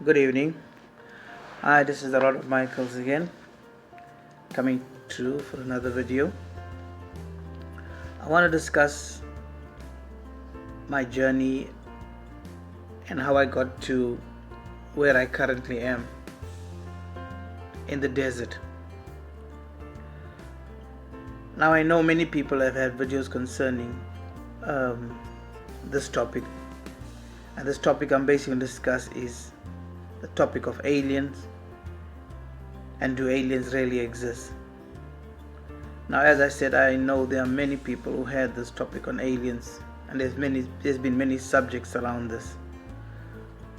Good evening. Hi, this is the Lord of Michaels again, coming through for another video. I want to discuss my journey and how I got to where I currently am in the desert. Now, I know many people have had videos concerning this topic, and this topic I'm basically going to discuss is the topic of aliens and do aliens really exist? Now, as I said, I know there are many people who had this topic on aliens, and there's been many subjects around this.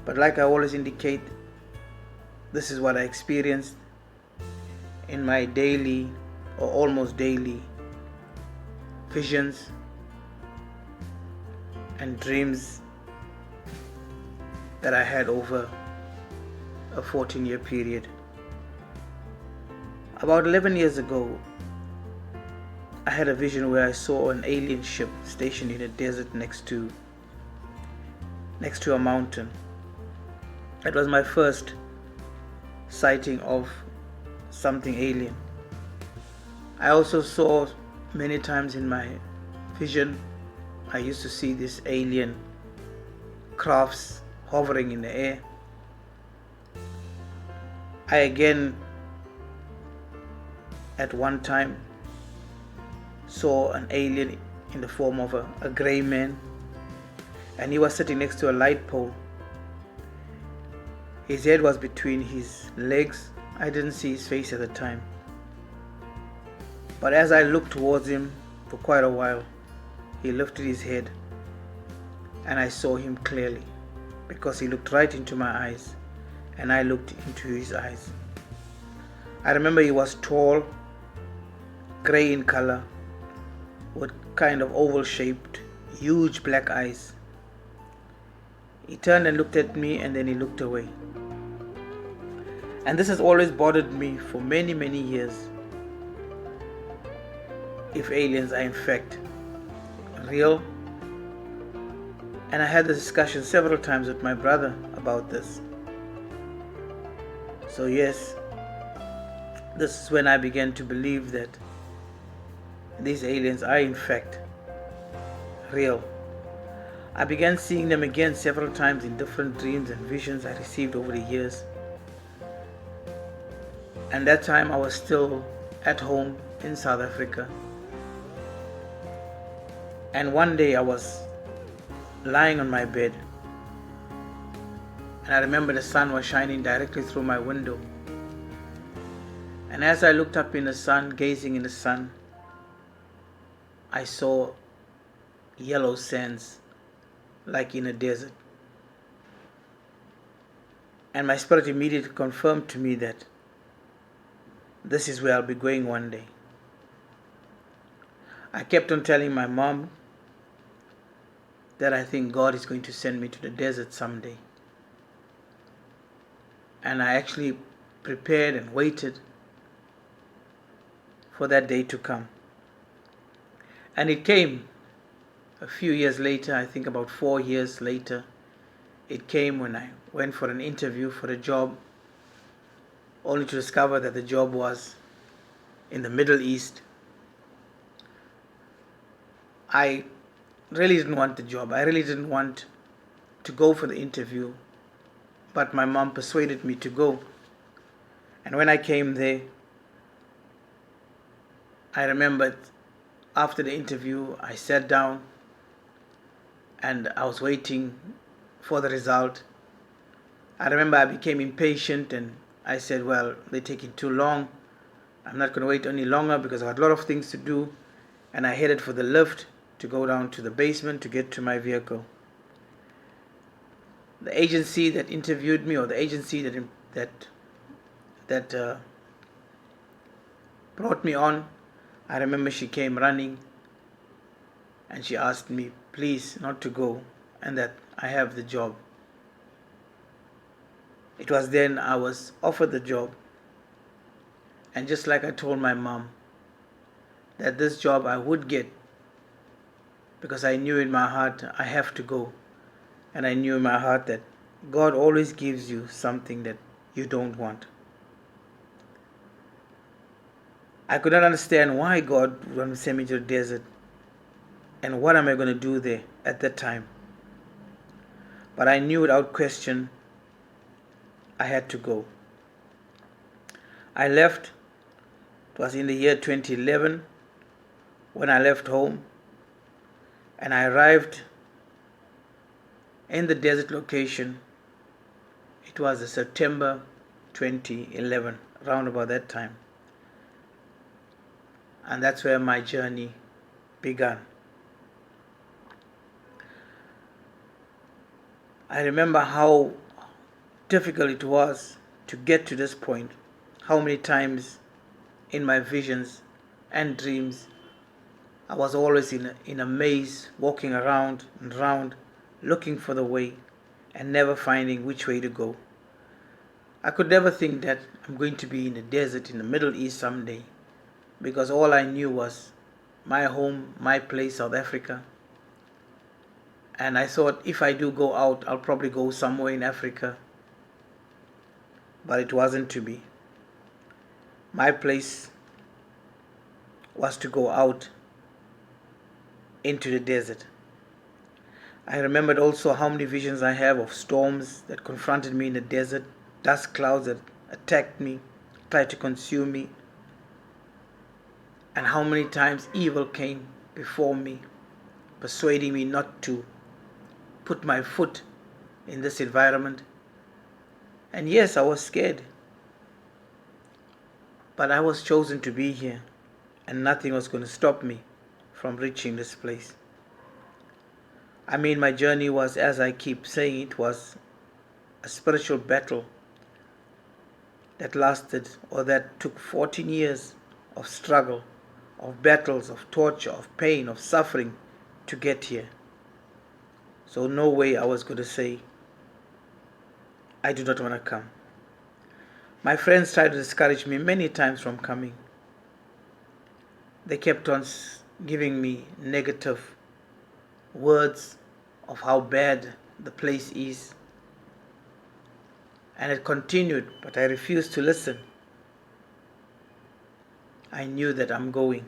But like I always indicate, this is what I experienced in my daily or almost daily visions and dreams that I had over a 14-year period. About 11 years ago, I had a vision where I saw an alien ship stationed in a desert next to a mountain. It was my first sighting of something alien. I also saw many times in my vision, I used to see these alien crafts hovering in the air. I again, at one time, saw an alien in the form of a gray man, and he was sitting next to a light pole. His head was between his legs. I didn't see his face at the time, but as I looked towards him for quite a while, he lifted his head and I saw him clearly, because he looked right into my eyes and I looked into his eyes. I remember he was tall, gray in color, with kind of oval shaped, huge black eyes. He turned and looked at me, and then he looked away. And this has always bothered me for many, many years. If aliens are in fact real. And I had this discussion several times with my brother about this. So yes, this is when I began to believe that these aliens are in fact real. I began seeing them again several times in different dreams and visions I received over the years. And that time I was still at home in South Africa. And one day I was lying on my bed, and I remember the sun was shining directly through my window. And as I looked up in the sun, gazing in the sun, I saw yellow sands like in a desert. And my spirit immediately confirmed to me that this is where I'll be going one day. I kept on telling my mom that I think God is going to send me to the desert someday. And I actually prepared and waited for that day to come. And it came a few years later, I think about 4 years later. It came when I went for an interview for a job, only to discover that the job was in the Middle East. I really didn't want the job. I really didn't want to go for the interview, but my mom persuaded me to go. And when I came there, I remembered after the interview, I sat down and I was waiting for the result. I remember I became impatient and I said, well, they're taking too long. I'm not going to wait any longer because I had a lot of things to do. And I headed for the lift to go down to the basement to get to my vehicle. The agency that interviewed me, or the agency that brought me on, I remember she came running and she asked me please not to go and that I have the job. It was then I was offered the job, and just like I told my mom that this job I would get, because I knew in my heart I have to go, and I knew in my heart that God always gives you something that you don't want. I could not understand why God would send me to the desert and what am I going to do there at that time. But I knew without question I had to go. I left. It was in the year 2011 when I left home, and I arrived in the desert location. It was September 2011, around about that time. And that's where my journey began. I remember how difficult it was to get to this point, how many times in my visions and dreams I was always in a maze, walking around and round, looking for the way and never finding which way to go. I could never think that I'm going to be in the desert in the Middle East someday, because all I knew was my home, my place, South Africa. And I thought if I do go out, I'll probably go somewhere in Africa. But it wasn't to be. My place was to go out into the desert. I remembered also how many visions I have of storms that confronted me in the desert, dust clouds that attacked me, tried to consume me, and how many times evil came before me, persuading me not to put my foot in this environment. And yes, I was scared, but I was chosen to be here, and nothing was going to stop me from reaching this place. I mean, my journey was, as I keep saying, it was a spiritual battle that lasted, or that took 14 years of struggle, of battles, of torture, of pain, of suffering to get here. So no way I was going to say, I do not want to come. My friends tried to discourage me many times from coming. They kept on giving me negative words of how bad the place is. And it continued, but I refused to listen. I knew that I'm going,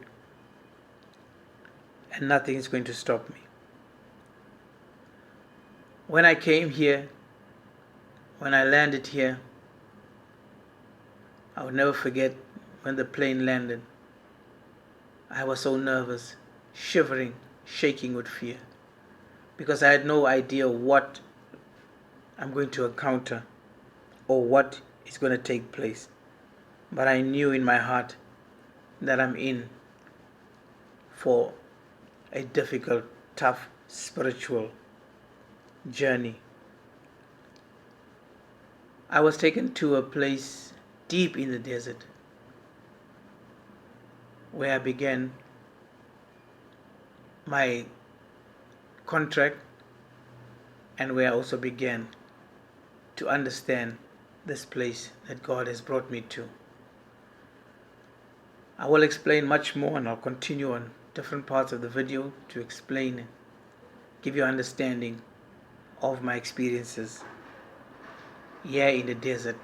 and nothing is going to stop me. When I came here, when I landed here, I will never forget when the plane landed. I was so nervous, shivering, shaking with fear, because I had no idea what I'm going to encounter or what is going to take place. But I knew in my heart that I'm in for a difficult, tough, spiritual journey. I was taken to a place deep in the desert where I began my contract and where I also began to understand this place that God has brought me to. I will explain much more, and I'll continue on different parts of the video to explain, give you understanding of my experiences here in the desert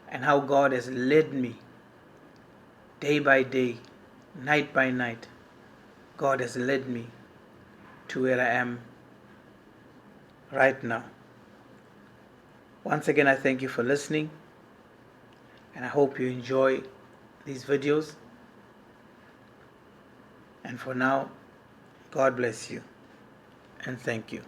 and how God has led me day by day, night by night. God has led me to where I am right now. Once again, I thank you for listening, and I hope you enjoy these videos. And for now, God bless you, and thank you.